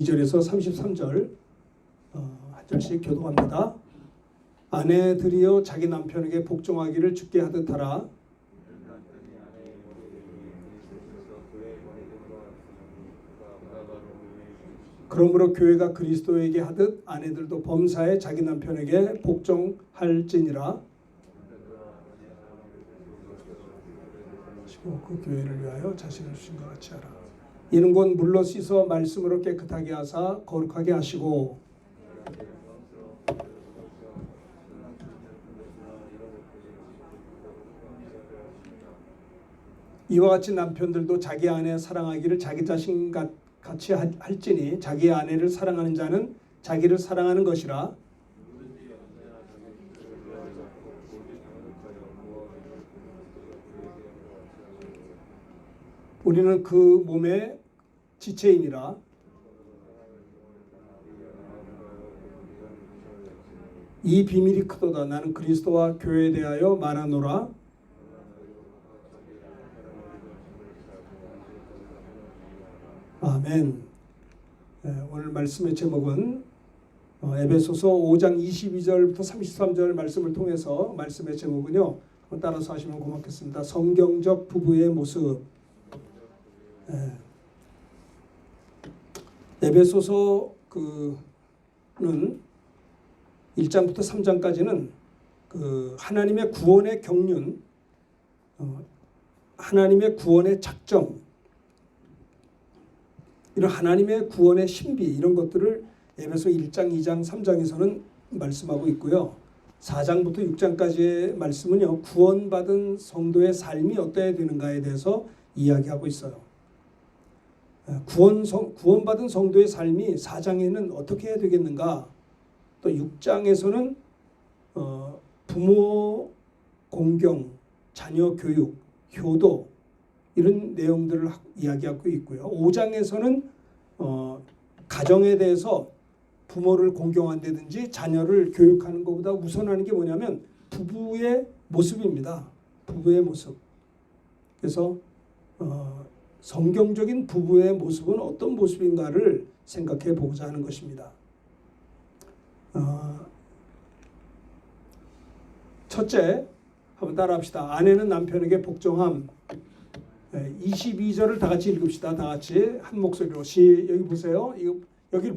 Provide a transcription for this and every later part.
2절에서 33절 한 절씩 교독합니다. 아내들이여 자기 남편에게 복종하기를 주께 하듯 하라. 그러므로 교회가 그리스도에게 하듯 아내들도 범사에 자기 남편에게 복종할지니라. 그 교회를 위하여 자신을 주신 것 같이 하라. 이는 곧 물로 씻어 말씀으로 깨끗하게 하사 거룩하게 하시고 이와 같이 남편들도 자기 아내 사랑하기를 자기 자신 같이 할지니 자기 아내를 사랑하는 자는 자기를 사랑하는 것이라. 우리는 그 몸의 지체이니라. 이 비밀이 크도다. 나는 그리스도와 교회에 대하여 말하노라. 아멘. 오늘 말씀의 제목은 에베소서 5장 22절부터 33절 말씀을 통해서 말씀의 제목은요. 따라서 하시면 고맙겠습니다. 성경적 부부의 모습. 에베소서 는 1장부터 3장까지는 하나님의 구원의 경륜, 하나님의 구원의 작정, 이런 하나님의 구원의 신비 이런 것들을 에베소 1장, 2장, 3장에서는 말씀하고 있고요. 4장부터 6장까지의 말씀은요. 구원받은 성도의 삶이 어떠해야 되는가에 대해서 이야기하고 있어요. 구원받은 성도의 삶이 4장에는 어떻게 해야 되겠는가? 또 6장에서는 부모 공경, 자녀 교육, 효도 이런 내용들을 이야기하고 있고요. 5장에서는 가정에 대해서 부모를 공경한다든지 자녀를 교육하는 것보다 우선하는 게 뭐냐면 부부의 모습입니다. 부부의 모습. 그래서 성경적인 부부의 모습은 어떤 모습인가를 생각해 보고자 하는 것입니다. 첫째, 한번 따라합시다. 아내는 남편에게 복종함. 22절을 다 같이 읽읍시다. 다 같이 한 목소리로. 여기 보세요. 여기를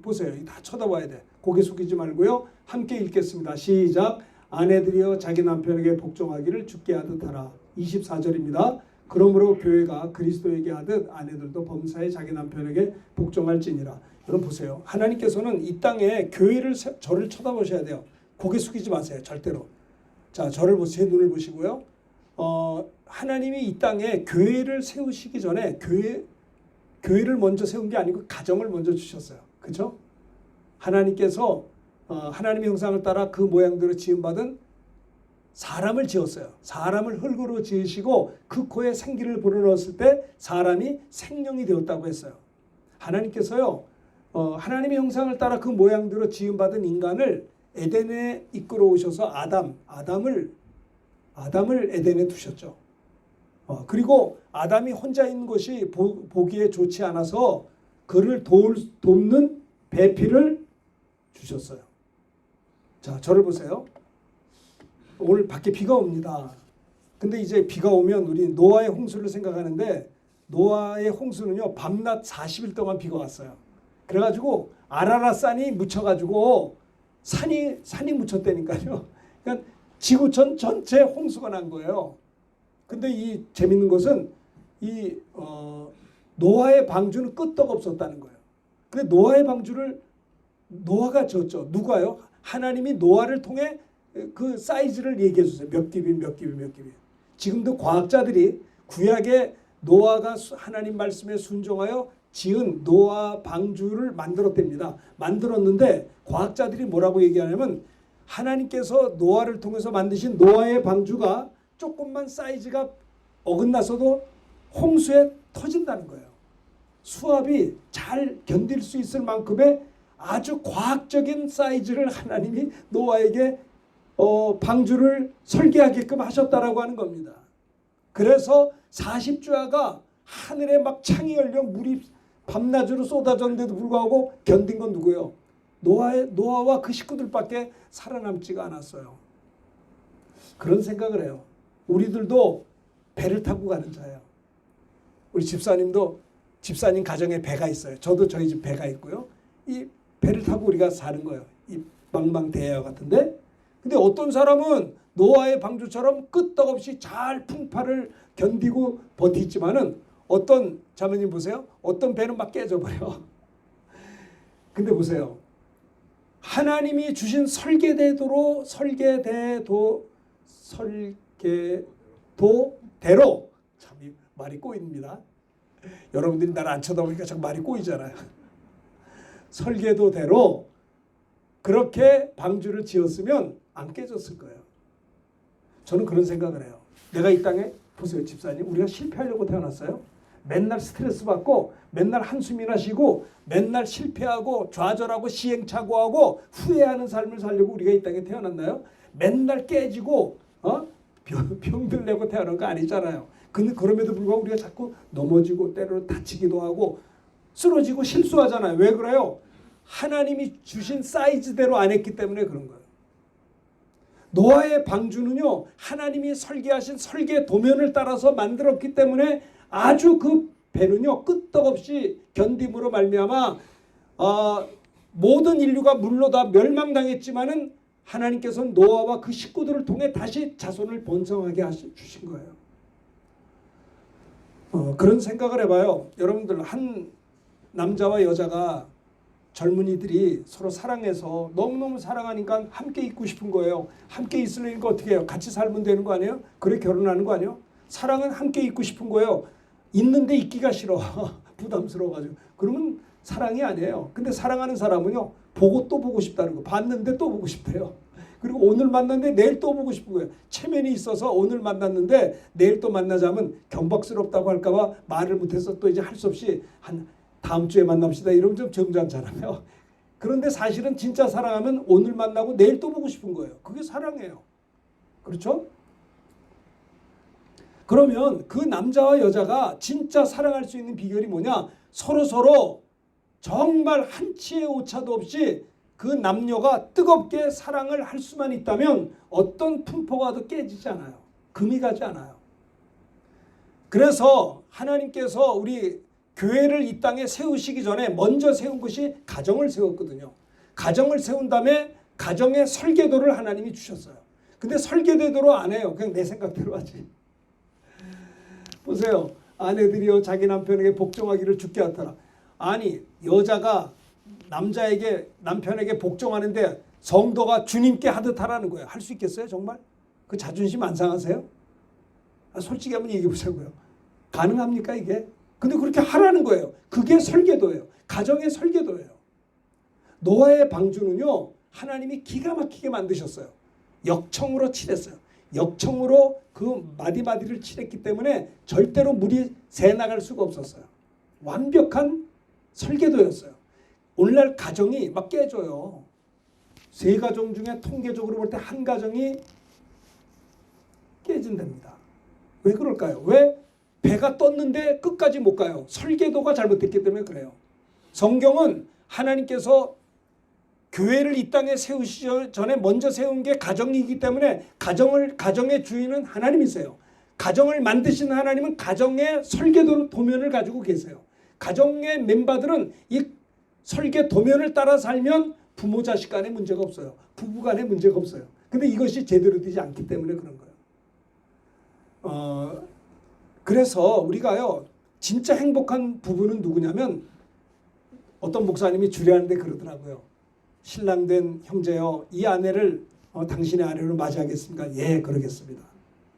보세요. 다 쳐다봐야 돼. 고개 숙이지 말고요. 함께 읽겠습니다. 시작. 아내들이여 자기 남편에게 복종하기를 주께 하듯 하라. 24절입니다. 그러므로 교회가 그리스도에게 하듯 아내들도 범사에 자기 남편에게 복종할지니라. 여러분 보세요. 하나님께서는 이 땅에 저를 쳐다보셔야 돼요. 고개 숙이지 마세요. 절대로. 자, 저를 보세요. 제 눈을 보시고요. 하나님이 이 땅에 교회를 세우시기 전에 교회를 먼저 세운 게 아니고 가정을 먼저 주셨어요. 그렇죠? 하나님께서 하나님의 형상을 따라 그 모양대로 지음받은 사람을 지었어요. 사람을 흙으로 지으시고 그 코에 생기를 불어넣었을 때 사람이 생명이 되었다고 했어요. 하나님께서요. 하나님의 형상을 따라 그 모양대로 지음받은 인간을 에덴에 이끌어 오셔서 아담을 에덴에 두셨죠. 그리고 아담이 혼자 있는 것이 보기에 좋지 않아서 그를 돕는 배필을 주셨어요. 자, 저를 보세요. 오늘 밖에 비가 옵니다. 근데 이제 비가 오면 우리 노아의 홍수를 생각하는데 노아의 홍수는요. 밤낮 40일 동안 비가 왔어요. 그래가지고 아라랏산이 묻혀가지고 산이 묻혔다니까요. 그러니까 지구촌 전체 홍수가 난 거예요. 근데 이 재밌는 것은 이 노아의 방주는 끄떡 없었다는 거예요. 근데 노아의 방주를 노아가 졌죠. 누가요? 하나님이 노아를 통해 그 사이즈를 얘기해 주세요. 몇 깁이. 지금도 과학자들이 구약에 노아가 하나님 말씀에 순종하여 지은 노아 방주를 만들었답니다. 만들었는데 과학자들이 뭐라고 얘기하냐면 하나님께서 노아를 통해서 만드신 노아의 방주가 조금만 사이즈가 어긋나서도 홍수에 터진다는 거예요. 수압이 잘 견딜 수 있을 만큼의 아주 과학적인 사이즈를 하나님이 노아에게 방주를 설계하게끔 하셨다라고 하는 겁니다. 그래서 40주야가 하늘에 막 창이 열려 물이 밤낮으로 쏟아졌는데도 불구하고 견딘 건 누구예요? 노아와 그 식구들밖에 살아남지가 않았어요. 그런 생각을 해요. 우리들도 배를 타고 가는 자예요. 우리 집사님도 집사님 가정에 배가 있어요. 저도 저희 집 배가 있고요. 이 배를 타고 우리가 사는 거예요. 이 망망대해와 같은데. 근데 어떤 사람은 노아의 방주처럼 끄떡없이 잘 풍파를 견디고 버티지만은 어떤 자매님 보세요. 어떤 배는 막 깨져버려. 근데 보세요. 하나님이 주신 설계대로 참 말이 꼬입니다. 여러분들이 나를 안 쳐다보니까 자꾸 말이 꼬이잖아요. 설계도대로 그렇게 방주를 지었으면 안 깨졌을 거예요. 저는 그런 생각을 해요. 내가 이 땅에 보세요, 집사님. 우리가 실패하려고 태어났어요. 맨날 스트레스 받고 맨날 한숨이나 쉬고 맨날 실패하고 좌절하고 시행착오하고 후회하는 삶을 살려고 우리가 이 땅에 태어났나요? 맨날 깨지고 병들 내고 태어난 거 아니잖아요. 근데 그럼에도 불구하고 우리가 자꾸 넘어지고 때로는 다치기도 하고 쓰러지고 실수하잖아요. 왜 그래요? 하나님이 주신 사이즈대로 안 했기 때문에 그런 거예요. 노아의 방주는요, 하나님이 설계하신 설계 도면을 따라서 만들었기 때문에 아주 그 배는요 끄떡없이 견딤으로 말미암아 모든 인류가 물로 다 멸망당했지만은 하나님께서는 노아와 그 식구들을 통해 다시 자손을 번성하게 주신 거예요. 그런 생각을 해봐요. 여러분들, 한 남자와 여자가 젊은이들이 서로 사랑해서 너무너무 사랑하니까 함께 있고 싶은 거예요. 함께 있으려니까 어떻게 해요? 같이 살면 되는 거 아니에요? 그래 결혼하는 거 아니에요? 사랑은 함께 있고 싶은 거예요. 있는데 있기가 싫어. 부담스러워가지고. 그러면 사랑이 아니에요. 근데 사랑하는 사람은요, 보고 또 보고 싶다는 거. 봤는데 또 보고 싶대요. 그리고 오늘 만났는데 내일 또 보고 싶은 거예요. 체면이 있어서 오늘 만났는데 내일 또 만나자면 경박스럽다고 할까봐 말을 못해서 또 이제 할 수 없이 한 다음 주에 만납시다 이러면 좀 점잖잖아요. 그런데 사실은 진짜 사랑하면 오늘 만나고 내일 또 보고 싶은 거예요. 그게 사랑이에요. 그렇죠? 그러면 그 남자와 여자가 진짜 사랑할 수 있는 비결이 뭐냐? 서로 정말 한치의 오차도 없이 그 남녀가 뜨겁게 사랑을 할 수만 있다면 어떤 풍포가도 깨지지 않아요. 금이 가지 않아요. 그래서 하나님께서 우리 교회를 이 땅에 세우시기 전에 먼저 세운 것이 가정을 세웠거든요. 가정을 세운 다음에 가정의 설계도를 하나님이 주셨어요. 근데 설계대로 안 해요. 그냥 내 생각대로 하지. 보세요. 아내들이여 자기 남편에게 복종하기를 주께 하더라. 아니, 여자가 남편에게 복종하는데 성도가 주님께 하듯 하라는 거예요. 할 수 있겠어요, 정말? 그 자존심 안 상하세요? 솔직히 한번 얘기해 보자고요. 가능합니까, 이게? 근데 그렇게 하라는 거예요. 그게 설계도예요. 가정의 설계도예요. 노아의 방주는요, 하나님이 기가 막히게 만드셨어요. 역청으로 칠했어요. 역청으로 그 마디마디를 칠했기 때문에 절대로 물이 새 나갈 수가 없었어요. 완벽한 설계도였어요. 오늘날 가정이 막 깨져요. 세 가정 중에 통계적으로 볼 때 한 가정이 깨진답니다. 왜 그럴까요? 왜? 배가 떴는데 끝까지 못 가요. 설계도가 잘못됐기 때문에 그래요. 성경은 하나님께서 교회를 이 땅에 세우시기 전에 먼저 세운 게 가정이기 때문에 가정의 주인은 하나님이세요. 가정을 만드신 하나님은 가정의 설계도 도면을 가지고 계세요. 가정의 멤버들은 이 설계 도면을 따라 살면 부모 자식 간에 문제가 없어요. 부부 간에 문제가 없어요. 근데 이것이 제대로 되지 않기 때문에 그런 거예요. 그래서 우리가요, 진짜 행복한 부부는 누구냐면, 어떤 목사님이 주례하는데 그러더라고요. 신랑 된 형제여, 이 아내를 당신의 아내로 맞이하겠습니까? 예, 그러겠습니다.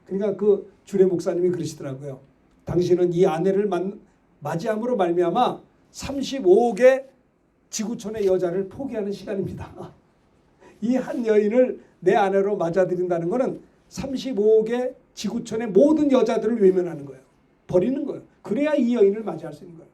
그러니까 그 주례 목사님이 그러시더라고요. 당신은 이 아내를 맞이함으로 말미암아 35억의 지구촌의 여자를 포기하는 시간입니다. 이 한 여인을 내 아내로 맞아들인다는 것은 35억의 지구촌의 모든 여자들을 외면하는 거예요. 버리는 거예요. 그래야 이 여인을 맞이할 수 있는 거예요.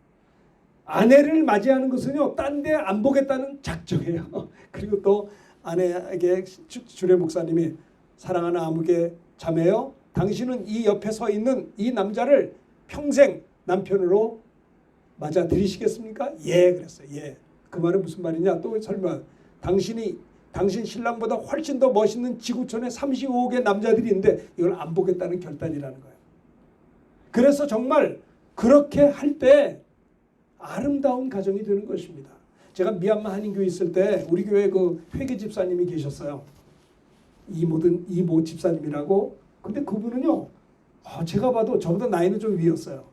아내를 맞이하는 것은요, 딴 데 안 보겠다는 작정이에요. 그리고 또 아내에게 주례 목사님이, 사랑하는 아무개 자매여, 당신은 이 옆에 서 있는 이 남자를 평생 남편으로 맞아 들이시겠습니까? 예 그랬어요. 예. 그 말은 무슨 말이냐? 또 설명. 당신 신랑보다 훨씬 더 멋있는 지구촌에 35억의 남자들이 있는데 이걸 안 보겠다는 결단이라는 거예요. 그래서 정말 그렇게 할 때 아름다운 가정이 되는 것입니다. 제가 미얀마 한인교회 있을 때 우리 교회 그 회계 집사님이 계셨어요. 이모 집사님이라고. 근데 그분은요, 제가 봐도 저보다 나이는 좀 위였어요.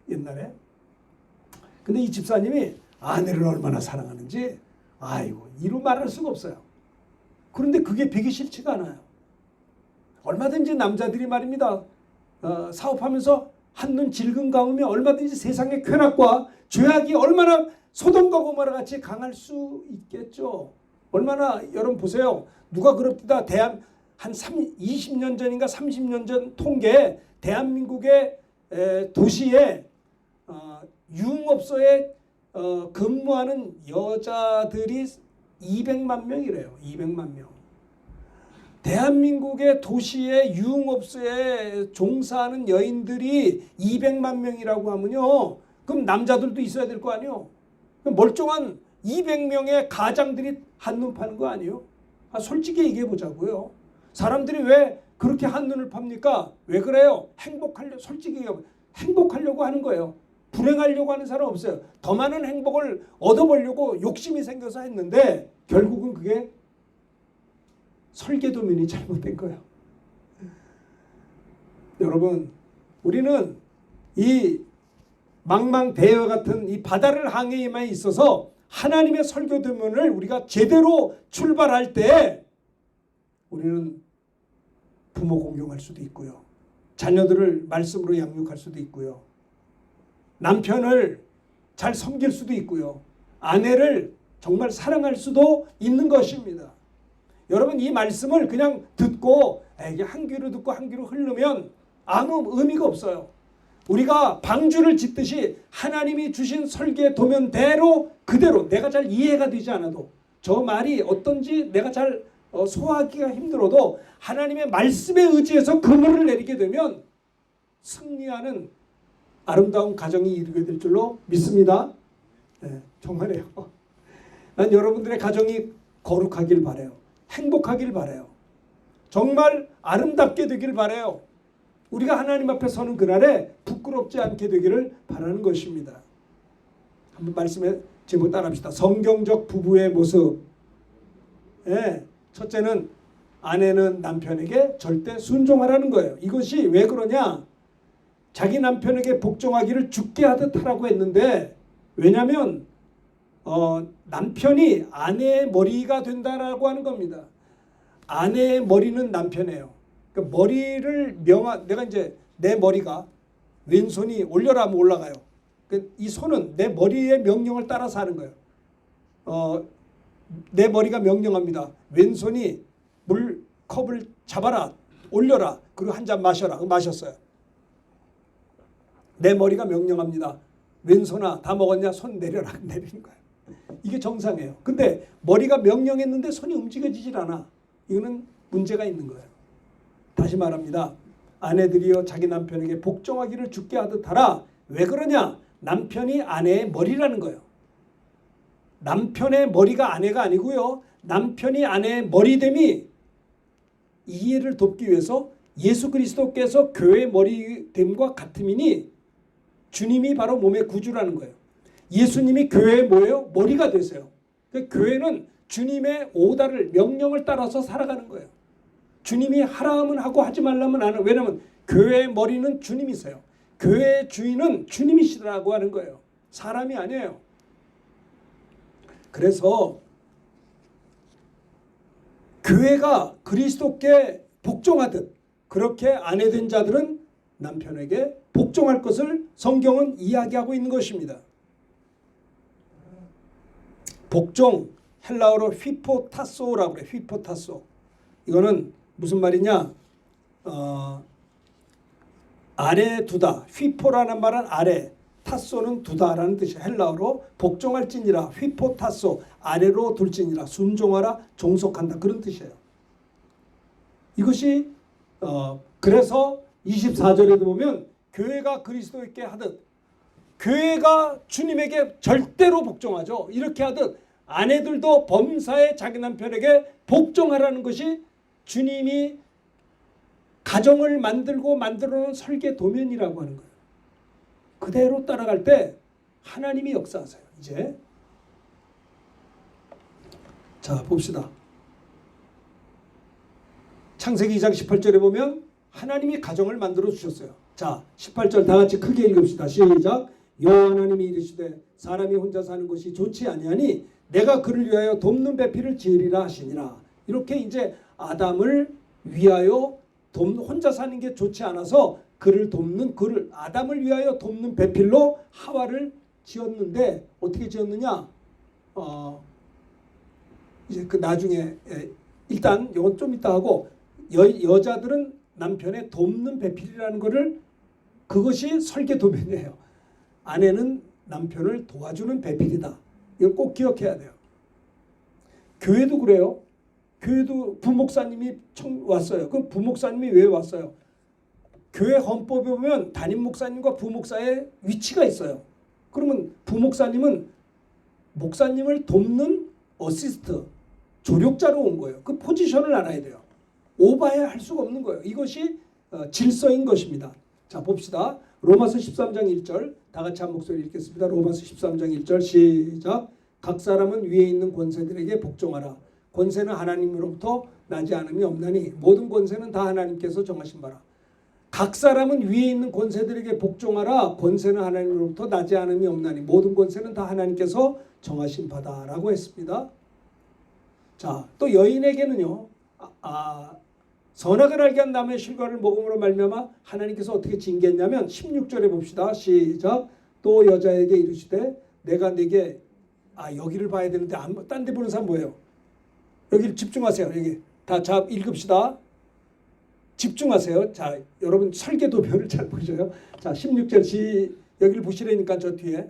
옛날에. 근데 이 집사님이 아내를 얼마나 사랑하는지 아이고 이루 말할 수가 없어요. 그런데 그게 배기 싫지가 않아요. 얼마든지 남자들이 말입니다. 사업하면서 한눈 질근 감으면 얼마든지 세상의 쾌락과 죄악이 얼마나 소돔과 고모라 같이 강할 수 있겠죠. 얼마나 여러분 보세요. 누가 그럽디다 한 20년 전인가 30년 전 통계 대한민국의 도시에 유흥업소에 근무하는 여자들이 200만 명이래요. 200만 명. 대한민국의 도시의 유흥업소에 종사하는 여인들이 200만 명이라고 하면요. 그럼 남자들도 있어야 될 거 아니에요. 멀쩡한 200명의 가장들이 한눈 파는 거 아니에요. 솔직히 얘기해 보자고요. 사람들이 왜 그렇게 한눈을 팝니까? 왜 그래요? 솔직히 얘기하면 행복하려고 하는 거예요. 불행하려고 하는 사람 없어요. 더 많은 행복을 얻어보려고 욕심이 생겨서 했는데 결국은 그게 설계도면이 잘못된 거예요. 여러분, 우리는 이 망망대해 같은 이 바다를 항해에만 있어서 하나님의 설계도면을 우리가 제대로 출발할 때 우리는 부모 공경할 수도 있고요. 자녀들을 말씀으로 양육할 수도 있고요. 남편을 잘 섬길 수도 있고요. 아내를 정말 사랑할 수도 있는 것입니다. 여러분 이 말씀을 그냥 듣고 이게 한 귀로 듣고 한 귀로 흐르면 아무 의미가 없어요. 우리가 방주를 짓듯이 하나님이 주신 설계 도면대로 그대로 내가 잘 이해가 되지 않아도 저 말이 어떤지 내가 잘 소화하기가 힘들어도 하나님의 말씀에 의지해서 그물을 내리게 되면 승리하는 아름다운 가정이 이루게 될 줄로 믿습니다. 네, 정말이에요. 난 여러분들의 가정이 거룩하길 바라요. 행복하길 바라요. 정말 아름답게 되길 바라요. 우리가 하나님 앞에 서는 그날에 부끄럽지 않게 되기를 바라는 것입니다. 한번 말씀의 제목 따라합시다. 성경적 부부의 모습. 네, 첫째는 아내는 남편에게 절대 순종하라는 거예요. 이것이 왜 그러냐? 자기 남편에게 복종하기를 죽게 하듯 하라고 했는데 왜냐하면 남편이 아내의 머리가 된다라고 하는 겁니다. 아내의 머리는 남편이에요. 그러니까 머리를 내가 이제 내 머리가 왼손이 올려라 하면 올라가요. 이 손은 내 머리의 명령을 따라서 하는 거예요. 내 머리가 명령합니다. 왼손이 물컵을 잡아라, 올려라, 그리고 한 잔 마셔라. 마셨어요. 내 머리가 명령합니다. 왼손아 다 먹었냐? 손 내려라. 내리는 거예요. 이게 정상이에요. 근데 머리가 명령했는데 손이 움직여지질 않아. 이거는 문제가 있는 거예요. 다시 말합니다. 아내들이여 자기 남편에게 복종하기를 죽게 하듯 하라. 왜 그러냐? 남편이 아내의 머리라는 거예요. 남편의 머리가 아내가 아니고요. 남편이 아내의 머리됨이 이해를 돕기 위해서 예수 그리스도께서 교회의 머리됨과 같음이니 주님이 바로 몸의 구주라는 거예요. 예수님이 교회의 뭐예요? 머리가 되세요. 그러니까 교회는 주님의 오다를 명령을 따라서 살아가는 거예요. 주님이 하라 하면 하고 하지 말라면 안 해요. 왜냐하면 교회의 머리는 주님이세요. 교회의 주인은 주님이시라고 하는 거예요. 사람이 아니에요. 그래서 교회가 그리스도께 복종하듯 그렇게 아내된 자들은 남편에게 복종할 것을 성경은 이야기하고 있는 것입니다. 복종, 헬라어로 휘포타소라고 그래요. 휘포타소. 이거는 무슨 말이냐? 아래 두다. 휘포라는 말은 아래, 타소는 두다라는 뜻이에요. 헬라어로 복종할지니라, 휘포타소, 아래로 둘지니라, 순종하라, 종속한다, 그런 뜻이에요. 이것이 그래서 24절에도 보면 교회가 그리스도께 하듯 교회가 주님에게 절대로 복종하죠. 이렇게 하듯 아내들도 범사에 자기 남편에게 복종하라는 것이 주님이 가정을 만들고 만들어 놓은 설계 도면이라고 하는 거예요. 그대로 따라갈 때 하나님이 역사하세요. 이제 자 봅시다. 창세기 2장 18절에 보면 하나님이 가정을 만들어 주셨어요. 자 18절 다 같이 크게 읽읍시다. 시작. 여호와 하나님이 이르시되 사람이 혼자 사는 것이 좋지 아니하니 내가 그를 위하여 돕는 배필을 지으리라 하시니라. 이렇게 이제 아담을 위하여 혼자 사는 게 좋지 않아서 그를 아담을 위하여 돕는 배필로 하와를 지었는데 어떻게 지었느냐? 이제 그 나중에 일단 이건 좀 이따 하고 여자들은 남편의 돕는 배필이라는 것을 그것이 설계 도면이에요. 아내는 남편을 도와주는 배필이다. 이걸 꼭 기억해야 돼요. 교회도 그래요. 교회도 부목사님이 왔어요. 그럼 부목사님이 왜 왔어요? 교회 헌법에 보면 담임 목사님과 부목사의 위치가 있어요. 그러면 부목사님은 목사님을 돕는 어시스트, 조력자로 온 거예요. 그 포지션을 알아야 돼요. 오바해 할 수가 없는 거예요. 이것이 질서인 것입니다. 자 봅시다. 로마서 13장 1절 다 같이 한 목소리 읽겠습니다. 로마서 13장 1절 시작. 각 사람은 위에 있는 권세들에게 복종하라. 권세는 하나님으로부터 나지 않음이 없나니 모든 권세는 다 하나님께서 정하신 바라. 각 사람은 위에 있는 권세들에게 복종하라. 권세는 하나님으로부터 나지 않음이 없나니 모든 권세는 다 하나님께서 정하신 바다라고 했습니다. 자, 또 여인에게는요. 선악을 알게 한 남의 실과를 먹음으로 말미암아 하나님께서 어떻게 징계했냐면 16절에 봅시다. 시작. 또 여자에게 이르시되 내가 네게 여기를 봐야 되는데 딴 데 보는 사람 뭐예요? 여기를 집중하세요. 여기 다 읽읍시다. 집중하세요. 자, 여러분 설계도면을 잘 보셔요. 자, 16절 여기를 보시라니까 저 뒤에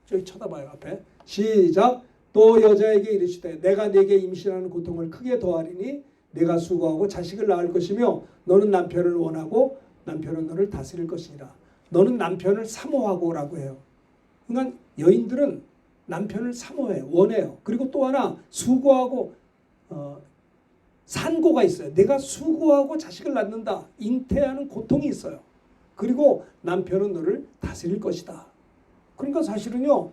저기 쳐다봐요. 앞에 시작. 또 여자에게 이르시되 내가 네게 임신하는 고통을 크게 더하리니 내가 수고하고 자식을 낳을 것이며 너는 남편을 원하고 남편은 너를 다스릴 것이니라. 너는 남편을 사모하고라고 해요. 그러니까 여인들은 남편을 사모해요. 원해요. 그리고 또 하나 수고하고 산고가 있어요. 내가 수고하고 자식을 낳는다. 잉태하는 고통이 있어요. 그리고 남편은 너를 다스릴 것이다. 그러니까 사실은요.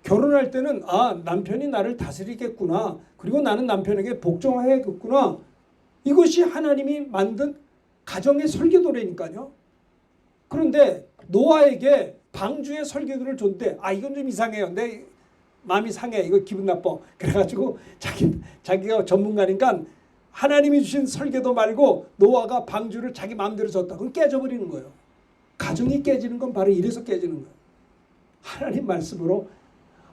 결혼할 때는 남편이 나를 다스리겠구나. 그리고 나는 남편에게 복종해야겠구나. 이것이 하나님이 만든 가정의 설계도라니까요. 그런데 노아에게 방주의 설계도를 줬는데 이건 좀 이상해요. 내 마음이 상해. 이거 기분 나빠. 그래가지고 자기가 전문가니까 하나님이 주신 설계도 말고 노아가 방주를 자기 마음대로 줬다. 그럼 깨져버리는 거예요. 가정이 깨지는 건 바로 이래서 깨지는 거예요. 하나님 말씀으로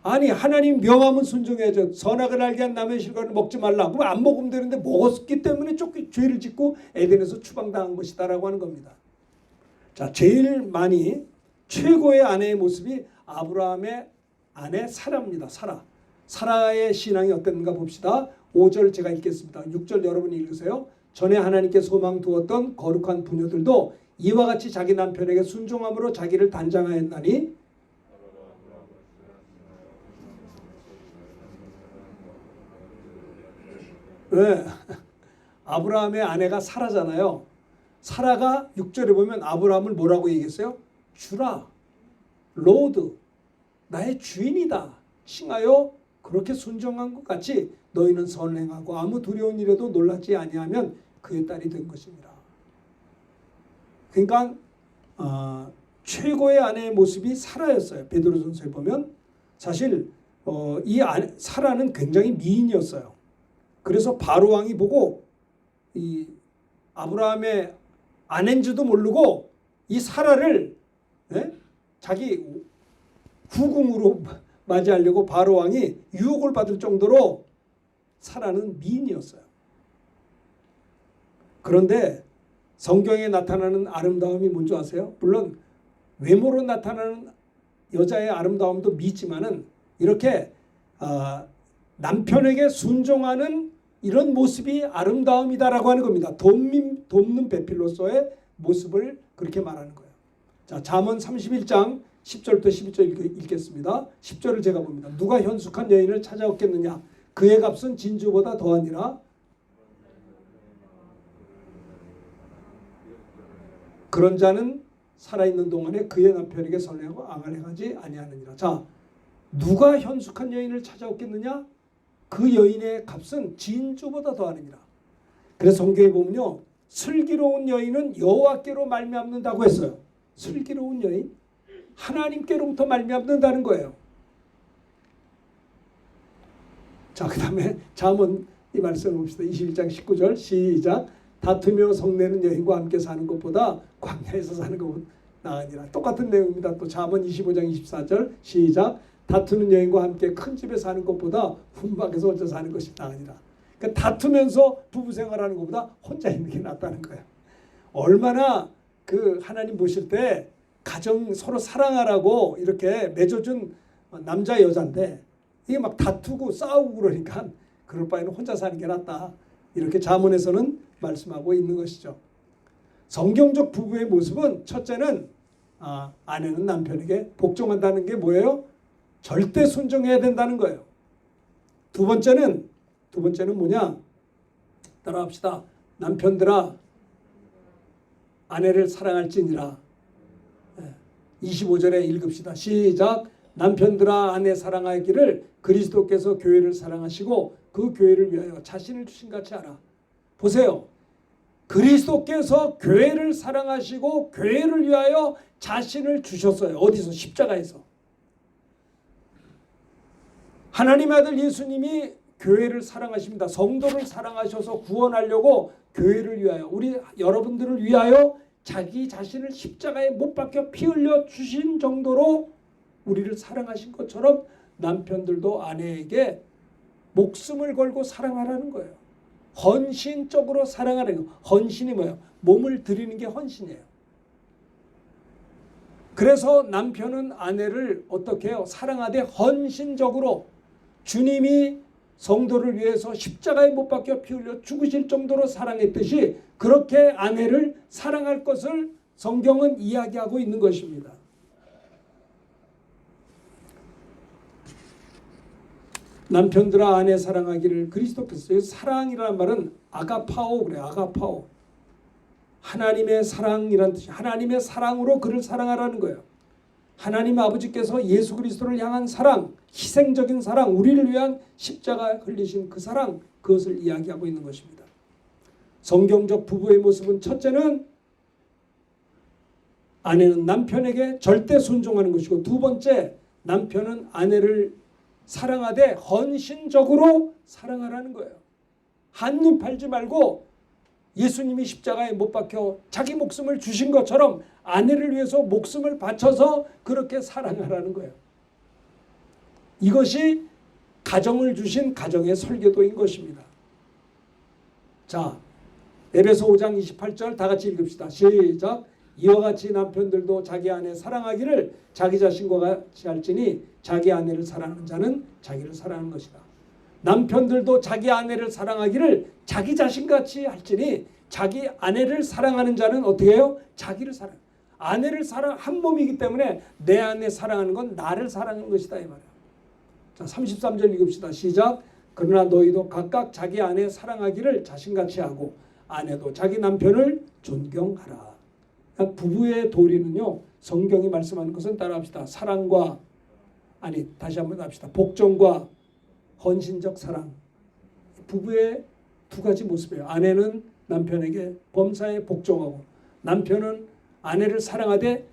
하나님 명하면 순종해야죠. 선악을 알게 한 남의 실과를 먹지 말라. 그럼 안 먹으면 되는데 먹었기 때문에 죄를 짓고 에덴에서 추방당한 것이다라고 하는 겁니다. 자, 제일 많이 최고의 아내의 모습이 아브라함의 아내 사라입니다. 사라의 신앙이 어땠는가 봅시다. 5절 제가 읽겠습니다. 6절 여러분이 읽으세요. 전에 하나님께 소망 두었던 거룩한 부녀들도 이와 같이 자기 남편에게 순종함으로 자기를 단장하였나니 왜? 아브라함의 아내가 사라잖아요. 사라가 6절에 보면 아브라함을 뭐라고 얘기했어요? 주라, 로드, 나의 주인이다 칭하여 그렇게 순종한 것 같이 너희는 선행하고 아무 두려운 일에도 놀라지 아니하면 그의 딸이 된 것입니다. 그러니까 최고의 아내의 모습이 사라였어요. 베드로전서에 보면 사실 이 사라는 굉장히 미인이었어요. 그래서 바로 왕이 보고 이 아브라함의 아내인지도 모르고 이 사라를 자기 후궁으로 맞이하려고 바로 왕이 유혹을 받을 정도로 사라는 미인이었어요. 그런데 성경에 나타나는 아름다움이 뭔지 아세요? 물론 외모로 나타나는 여자의 아름다움도 미지만은 이렇게 남편에게 순종하는 이런 모습이 아름다움이다라고 하는 겁니다. 돕는 배필로서의 모습을 그렇게 말하는 거예요. 자, 잠언 31장 10절부터 12절 읽겠습니다. 10절을 제가 봅니다. 누가 현숙한 여인을 찾아왔겠느냐? 그의 값은 진주보다 더하니라. 그런 자는 살아있는 동안에 그의 남편에게 선례하고 악을 행하지 아니하느니라. 자, 누가 현숙한 여인을 찾아왔겠느냐? 그 여인의 값은 진주보다 더하느니라. 그래서 성경에 보면요, 슬기로운 여인은 여호와께로 말미암는다고 했어요. 슬기로운 여인, 하나님께로부터 말미암는다는 거예요. 자, 그 다음에 잠언 이 말씀을 봅시다. 21장 19절 시작. 다투며 성내는 여인과 함께 사는 것보다 광야에서 사는 것보다 나으니라. 똑같은 내용입니다. 또 잠언 25장 24절 시작. 다투는 여인과 함께 큰 집에 사는 것보다 훈박에서 혼자 사는 것이 나으니라. 그러니까 다투면서 부부 생활하는 것보다 혼자 있는 게 낫다는 거예요. 얼마나 그 하나님 보실 때 가정 서로 사랑하라고 이렇게 맺어준 남자 여자인데 이게 막 다투고 싸우고 그러니까 그럴 바에는 혼자 사는 게 낫다. 이렇게 잠언에서는 말씀하고 있는 것이죠. 성경적 부부의 모습은 첫째는 아내는 남편에게 복종한다는 게 뭐예요? 절대 순종해야 된다는 거예요. 두 번째는 뭐냐? 따라합시다. 남편들아 아내를 사랑할지니라. 25절에 읽읍시다. 시작. 남편들아 아내 사랑하기를 그리스도께서 교회를 사랑하시고 그 교회를 위하여 자신을 주신 같이 하라. 보세요. 그리스도께서 교회를 사랑하시고 교회를 위하여 자신을 주셨어요. 어디서? 십자가에서. 하나님의 아들 예수님이 교회를 사랑하십니다. 성도를 사랑하셔서 구원하려고 교회를 위하여 우리 여러분들을 위하여 자기 자신을 십자가에 못 박혀 피 흘려 주신 정도로 우리를 사랑하신 것처럼 남편들도 아내에게 목숨을 걸고 사랑하라는 거예요. 헌신적으로 사랑하라는 거예요. 헌신이 뭐예요? 몸을 드리는 게 헌신이에요. 그래서 남편은 아내를 어떻게 해요? 사랑하되 헌신적으로 주님이 성도를 위해서 십자가에 못 박혀 피 흘려 죽으실 정도로 사랑했듯이 그렇게 아내를 사랑할 것을 성경은 이야기하고 있는 것입니다. 남편들아 아내 사랑하기를 그리스도께서. 사랑이라는 말은 아가파오 그래요. 아가파오. 하나님의 사랑이라는 뜻이 하나님의 사랑으로 그를 사랑하라는 거예요. 하나님 아버지께서 예수 그리스도를 향한 사랑, 희생적인 사랑, 우리를 위한 십자가 흘리신 그 사랑, 그것을 이야기하고 있는 것입니다. 성경적 부부의 모습은 첫째는 아내는 남편에게 절대 순종하는 것이고 두 번째 남편은 아내를 사랑하되 헌신적으로 사랑하라는 거예요. 한눈 팔지 말고 예수님이 십자가에 못 박혀 자기 목숨을 주신 것처럼 아내를 위해서 목숨을 바쳐서 그렇게 사랑하라는 거예요. 이것이 가정을 주신 가정의 설계도인 것입니다. 자, 에베소 5장 28절 다 같이 읽읍시다. 시작. 이와 같이 남편들도 자기 아내 사랑하기를 자기 자신과 같이 할지니 자기 아내를 사랑하는 자는 자기를 사랑하는 것이다. 남편들도 자기 아내를 사랑하기를 자기 자신같이 할지니 자기 아내를 사랑하는 자는 어떻게 해요? 자기를 사랑. 아내를 사랑 한 몸이기 때문에 내 아내 사랑하는 건 나를 사랑하는 것이다 이 말이야. 자, 33절 읽읍시다. 시작. 그러나 너희도 각각 자기 아내 사랑하기를 자신같이 하고 아내도 자기 남편을 존경하라. 그러니까 부부의 도리는요. 성경이 말씀하는 것은 따라합시다. 사랑과 다시 한번 합시다. 복종과 헌신적 사랑. 부부의 두 가지 모습이에요. 아내는 남편에게 범사에 복종하고 남편은 아내를 사랑하되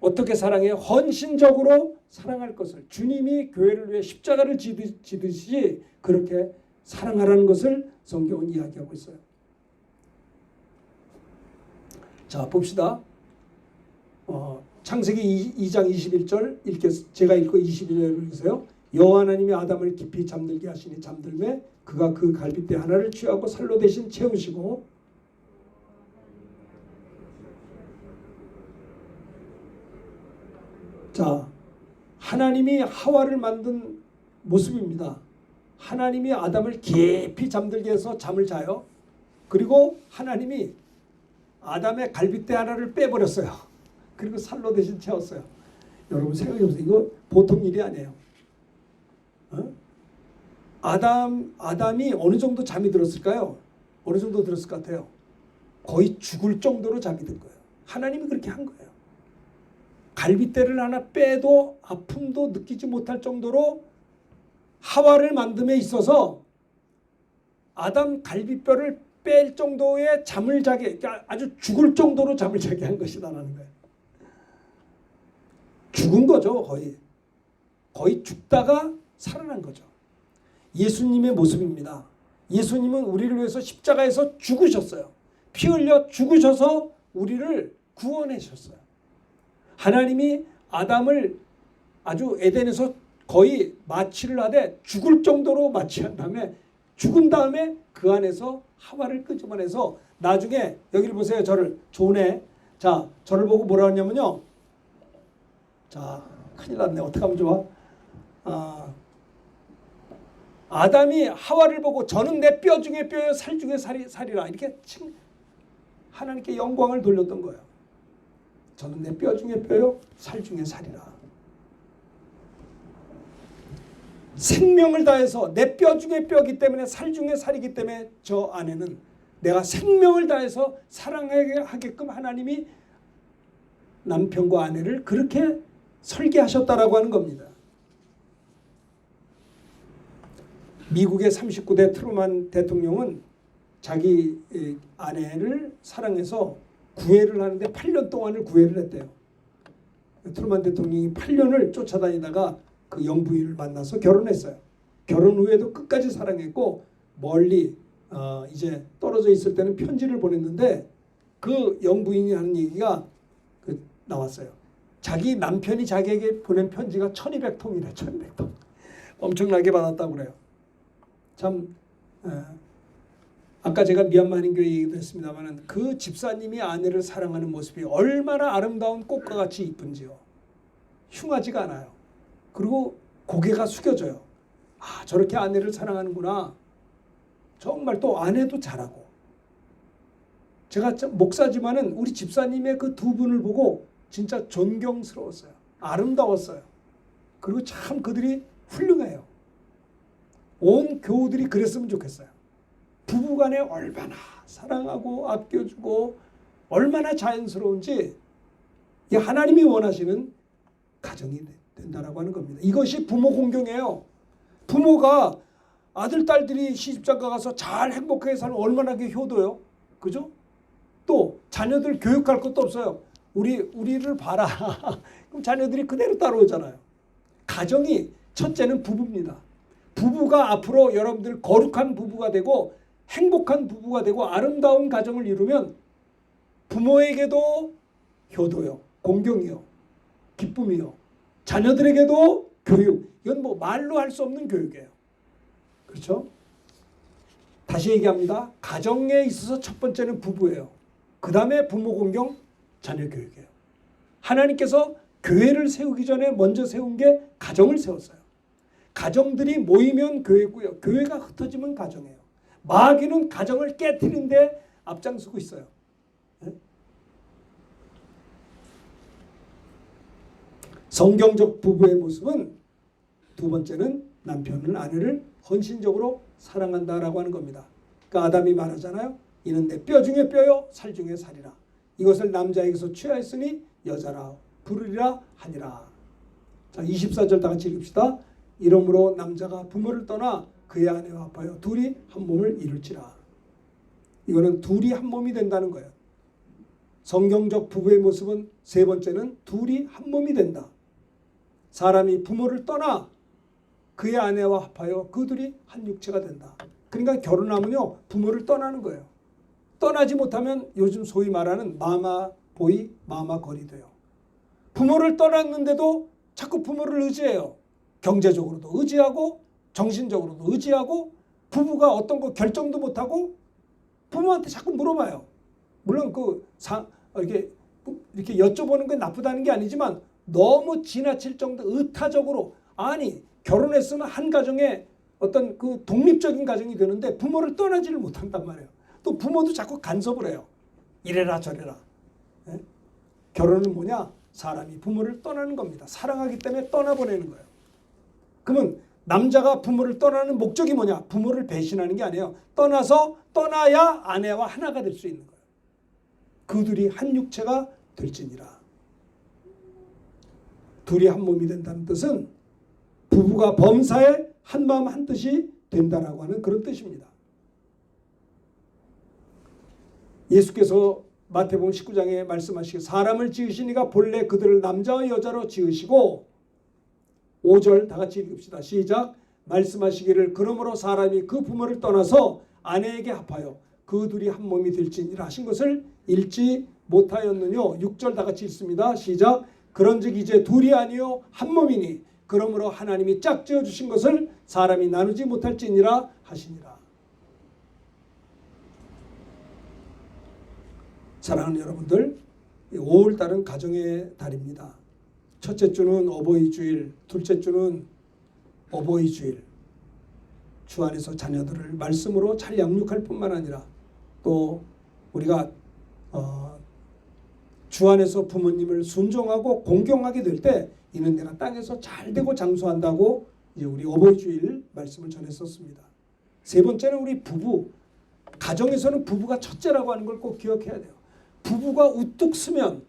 어떻게 사랑해요? 헌신적으로 사랑할 것을 주님이 교회를 위해 십자가를 지듯이 그렇게 사랑하라는 것을 성경은 이야기하고 있어요. 자, 봅시다. 창세기 2장 21절 제가 읽고 21절을 읽으세요. 여호와 하나님이 아담을 깊이 잠들게 하시니 잠들매 그가 그 갈빗대 하나를 취하고 살로 대신 채우시고 자, 하나님이 하와를 만든 모습입니다. 하나님이 아담을 깊이 잠들게 해서 잠을 자요. 그리고 하나님이 아담의 갈빗대 하나를 빼버렸어요. 그리고 살로 대신 채웠어요. 여러분 생각해보세요. 이거 보통 일이 아니에요. 어? 아담이 어느 정도 잠이 들었을까요? 어느 정도 들었을 것 같아요? 거의 죽을 정도로 잠이 든 거예요. 하나님이 그렇게 한 거예요. 갈빗대를 하나 빼도 아픔도 느끼지 못할 정도로 하와를 만듦에 있어서 아담 갈빗뼈를 뺄 정도의 잠을 자게, 그러니까 아주 죽을 정도로 잠을 자게 한 것이다라는 거예요. 죽은 거죠. 거의 죽다가 살아난 거죠. 예수님의 모습입니다. 예수님은 우리를 위해서 십자가에서 죽으셨어요. 피 흘려 죽으셔서 우리를 구원하셨어요. 하나님이 아담을 아주 에덴에서 거의 마취를 하되 죽을 정도로 마취한 다음에 죽은 다음에 그 안에서 하와를 끄집어내서 나중에 여기를 보세요. 저를 존에 자 저를 보고 뭐라 하냐면요. 자 큰일 났네. 어떡하면 좋아. 아담이 하와를 보고 저는 내 뼈 중에 뼈요 살 중에 살이라 이렇게 하나님께 영광을 돌렸던 거예요. 저는 내 뼈 중에 뼈요 살 중에 살이라. 생명을 다해서 내 뼈 중에 뼈이기 때문에 살 중에 살이기 때문에 저 안에는 내가 생명을 다해서 사랑하게끔 하나님이 남편과 아내를 그렇게 설계하셨다라고 하는 겁니다. 미국의 39대 트루만 대통령은 자기 아내를 사랑해서 구애를 하는데 8년 동안을 구애를 했대요. 트루만 대통령이 8년을 쫓아다니다가 그 영부인을 만나서 결혼했어요. 결혼 후에도 끝까지 사랑했고 멀리 이제 떨어져 있을 때는 편지를 보냈는데 그 영부인이 하는 얘기가 나왔어요. 자기 남편이 자기에게 보낸 편지가 1200통이래. 1200통. 엄청나게 받았다고 그래요. 참 아까 제가 미얀마 한인교회 얘기도 했습니다만 그 집사님이 아내를 사랑하는 모습이 얼마나 아름다운 꽃과 같이 이쁜지요. 흉하지가 않아요. 그리고 고개가 숙여져요. 아 저렇게 아내를 사랑하는구나. 정말 또 아내도 잘하고. 제가 목사지만은 우리 집사님의 그 두 분을 보고 진짜 존경스러웠어요. 아름다웠어요. 그리고 참 그들이 훌륭해요. 온 교우들이 그랬으면 좋겠어요. 부부간에 얼마나 사랑하고 아껴주고 얼마나 자연스러운지 이 하나님이 원하시는 가정이 된다라고 하는 겁니다. 이것이 부모 공경이에요. 부모가 아들 딸들이 시집장가 가서 잘 행복하게 살면 얼마나 효도요. 그죠? 또 자녀들 교육할 것도 없어요. 우리를 봐라. 그럼 자녀들이 그대로 따라오잖아요. 가정이 첫째는 부부입니다. 부부가 앞으로 여러분들 거룩한 부부가 되고 행복한 부부가 되고 아름다운 가정을 이루면 부모에게도 효도요, 공경이요, 기쁨이요, 자녀들에게도 교육. 이건 뭐 말로 할 수 없는 교육이에요. 그렇죠? 다시 얘기합니다. 가정에 있어서 첫 번째는 부부예요. 그 다음에 부모 공경, 자녀 교육이에요. 하나님께서 교회를 세우기 전에 먼저 세운 게 가정을 세웠어요. 가정들이 모이면 교회고요. 교회가 흩어지면 가정이에요. 마귀는 가정을 깨트리는데 앞장서고 있어요. 성경적 부부의 모습은 두 번째는 남편은 아내를 헌신적으로 사랑한다라고 하는 겁니다. 그러니까 아담이 말하잖아요. 이는 내 뼈 중에 뼈요 살 중에 살이라. 이것을 남자에게서 취하였으니 여자라 부르리라 하니라. 자 24절 다 같이 읽읍시다. 이러므로 남자가 부모를 떠나 그의 아내와 합하여 둘이 한 몸을 이룰지라. 이거는 둘이 한 몸이 된다는 거예요. 성경적 부부의 모습은 세 번째는 둘이 한 몸이 된다. 사람이 부모를 떠나 그의 아내와 합하여 그들이 한 육체가 된다. 그러니까 결혼하면요 부모를 떠나는 거예요. 떠나지 못하면 요즘 소위 말하는 마마보이 마마걸이 돼요. 부모를 떠났는데도 자꾸 부모를 의지해요. 경제적으로도 의지하고 정신적으로도 의지하고 부부가 어떤 거 결정도 못하고 부모한테 자꾸 물어봐요. 물론 이렇게 여쭤보는 게 나쁘다는 게 아니지만 너무 지나칠 정도 의타적으로 아니 결혼했으면 한 가정에 어떤 그 독립적인 가정이 되는데 부모를 떠나지를 못한단 말이에요. 또 부모도 자꾸 간섭을 해요. 이래라 저래라. 네? 결혼은 뭐냐? 사람이 부모를 떠나는 겁니다. 사랑하기 때문에 떠나보내는 거예요. 그러면 남자가 부모를 떠나는 목적이 뭐냐? 부모를 배신하는 게 아니에요. 떠나야 아내와 하나가 될 수 있는 거예요. 그 둘이 한 육체가 될지니라. 둘이 한 몸이 된다는 뜻은 부부가 범사에 한 마음 한 뜻이 된다라고 하는 그런 뜻입니다. 예수께서 마태복음 19장에 말씀하시기를 사람을 지으시니가 본래 그들을 남자와 여자로 지으시고 5절 다 같이 읽읍시다. 시작. 말씀하시기를 그러므로 사람이 그 부모를 떠나서 아내에게 합하여 그 둘이 한 몸이 될지니라 하신 것을 읽지 못하였느뇨. 6절 다 같이 읽습니다. 시작. 그런즉 이제 둘이 아니요 한 몸이니 그러므로 하나님이 짝지어 주신 것을 사람이 나누지 못할지니라 하시니라. 사랑하는 여러분들, 5월달은 가정의 달입니다. 첫째 주는 어버이 주일, 둘째 주는 어버이 주일. 주 안에서 자녀들을 말씀으로 잘 양육할 뿐만 아니라 또 우리가 주 안에서 부모님을 순종하고 공경하게 될 때 이는 내가 땅에서 잘 되고 장수한다고 이제 우리 어버이 주일 말씀을 전했었습니다. 세 번째는 우리 부부. 가정에서는 부부가 첫째라고 하는 걸 꼭 기억해야 돼요. 부부가 우뚝 서면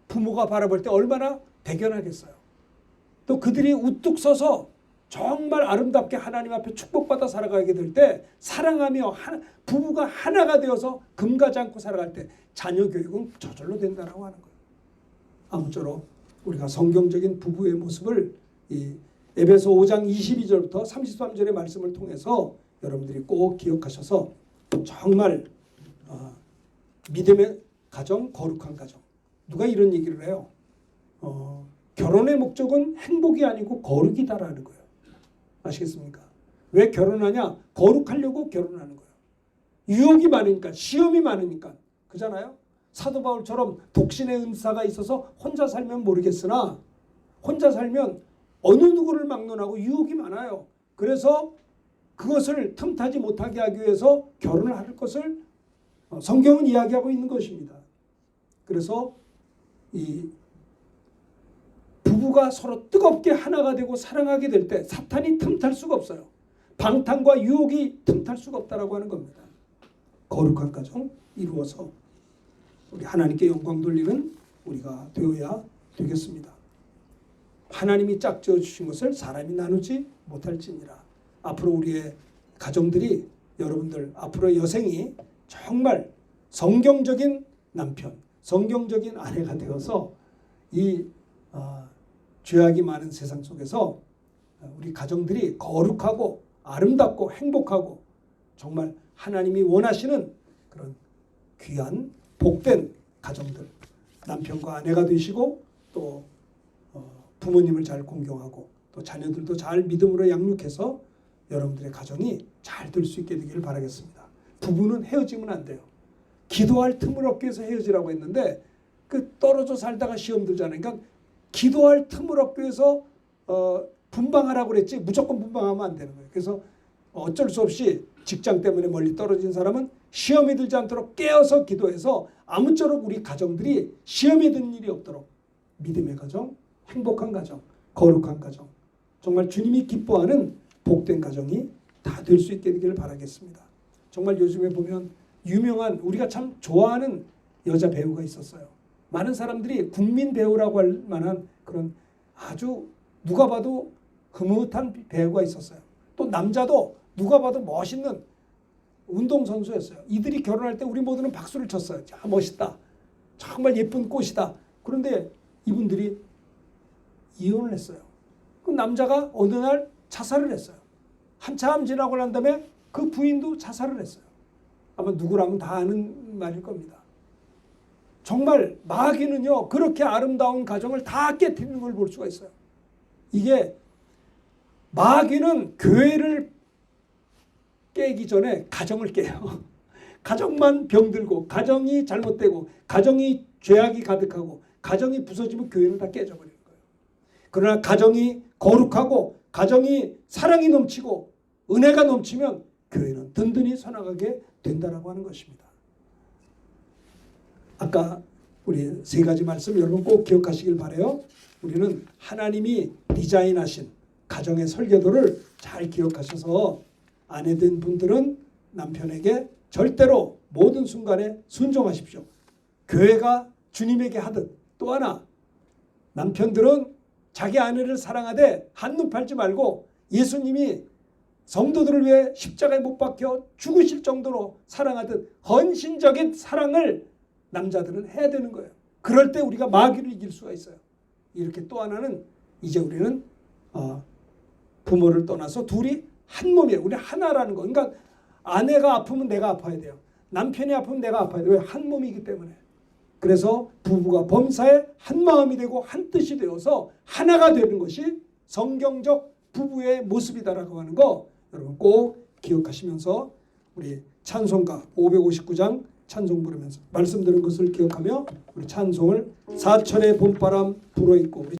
부모가 바라볼 때 얼마나 대견하겠어요. 또 그들이 우뚝 서서 정말 아름답게 하나님 앞에 축복받아 살아가게 될 때 사랑하며 부부가 하나가 되어서 금가지 않고 살아갈 때 자녀 교육은 저절로 된다라고 하는 거예요. 아무쪼록 우리가 성경적인 부부의 모습을 이 에베소 5장 22절부터 33절의 말씀을 통해서 여러분들이 꼭 기억하셔서 정말 믿음의 가정, 거룩한 가정. 누가 이런 얘기를 해요. 결혼의 목적은 행복이 아니고 거룩이다라는 거예요. 아시겠습니까? 왜 결혼하냐? 거룩하려고 결혼하는 거예요. 유혹이 많으니까, 시험이 많으니까. 그잖아요? 사도 바울처럼 독신의 은사가 있어서 혼자 살면 모르겠으나 혼자 살면 어느 누구를 막론하고 유혹이 많아요. 그래서 그것을 틈타지 못하게 하기 위해서 결혼을 할 것을 성경은 이야기하고 있는 것입니다. 그래서 이 부부가 서로 뜨겁게 하나가 되고 사랑하게 될 때 사탄이 틈탈 수가 없어요. 방탕과 유혹이 틈탈 수가 없다라고 하는 겁니다. 거룩한 가정 이루어서 우리 하나님께 영광 돌리는 우리가 되어야 되겠습니다. 하나님이 짝지어 주신 것을 사람이 나누지 못할지니라. 앞으로 우리의 가정들이 여러분들 앞으로 여생이 정말 성경적인 남편, 성경적인 아내가 되어서 이 죄악이 많은 세상 속에서 우리 가정들이 거룩하고 아름답고 행복하고 정말 하나님이 원하시는 그런 귀한 복된 가정들, 남편과 아내가 되시고 또 부모님을 잘 공경하고 또 자녀들도 잘 믿음으로 양육해서 여러분들의 가정이 잘 될 수 있게 되기를 바라겠습니다. 부부는 헤어지면 안 돼요. 기도할 틈을 얻기 위해서 헤어지라고 했는데 그 떨어져 살다가 시험 들잖아요. 그러니까 기도할 틈을 얻기 위해서 분방하라고 그랬지 무조건 분방하면 안 되는 거예요. 그래서 어쩔 수 없이 직장 때문에 멀리 떨어진 사람은 시험이 들지 않도록 깨어서 기도해서 아무쪼록 우리 가정들이 시험이 드는 일이 없도록 믿음의 가정, 행복한 가정, 거룩한 가정, 정말 주님이 기뻐하는 복된 가정이 다 될 수 있게 되기를 바라겠습니다. 정말 요즘에 보면 유명한 우리가 참 좋아하는 여자 배우가 있었어요. 많은 사람들이 국민 배우라고 할 만한 그런 아주 누가 봐도 흐뭇한 배우가 있었어요. 또 남자도 누가 봐도 멋있는 운동선수였어요. 이들이 결혼할 때 우리 모두는 박수를 쳤어요. 자, 멋있다. 정말 예쁜 꽃이다. 그런데 이분들이 이혼을 했어요. 그 남자가 어느 날 자살을 했어요. 한참 지나고 난 다음에 그 부인도 자살을 했어요. 아마 누구라면 다 아는 말일 겁니다. 정말 마귀는요 그렇게 아름다운 가정을 다 깨뜨리는 걸 볼 수가 있어요. 이게 마귀는 교회를 깨기 전에 가정을 깨요. 가정만 병들고 가정이 잘못되고 가정이 죄악이 가득하고 가정이 부서지면 교회는 다 깨져버리는 거예요. 그러나 가정이 거룩하고 가정이 사랑이 넘치고 은혜가 넘치면 교회는 든든히 서나가게 된다라고 하는 것입니다. 아까 우리 세 가지 말씀 여러분 꼭 기억하시길 바라요. 우리는 하나님이 디자인하신 가정의 설계도를 잘 기억하셔서 아내 된 분들은 남편에게 절대로 모든 순간에 순종하십시오. 교회가 주님에게 하듯. 또 하나, 남편들은 자기 아내를 사랑하되 한눈 팔지 말고 예수님이 성도들을 위해 십자가에 못 박혀 죽으실 정도로 사랑하듯 헌신적인 사랑을 남자들은 해야 되는 거예요. 그럴 때 우리가 마귀를 이길 수가 있어요. 이렇게 또 하나는 이제 우리는 부모를 떠나서 둘이 한 몸이에요. 우리 하나라는 거. 그러니까 아내가 아프면 내가 아파야 돼요. 남편이 아프면 내가 아파야 돼요. 왜? 한 몸이기 때문에. 그래서 부부가 범사에 한 마음이 되고 한 뜻이 되어서 하나가 되는 것이 성경적 부부의 모습이다라고 하는 거 여러분 꼭 기억하시면서 우리 찬송가 559장 찬송 부르면서 말씀드린 것을 기억하며 우리 찬송을 사철의 봄바람 불어있고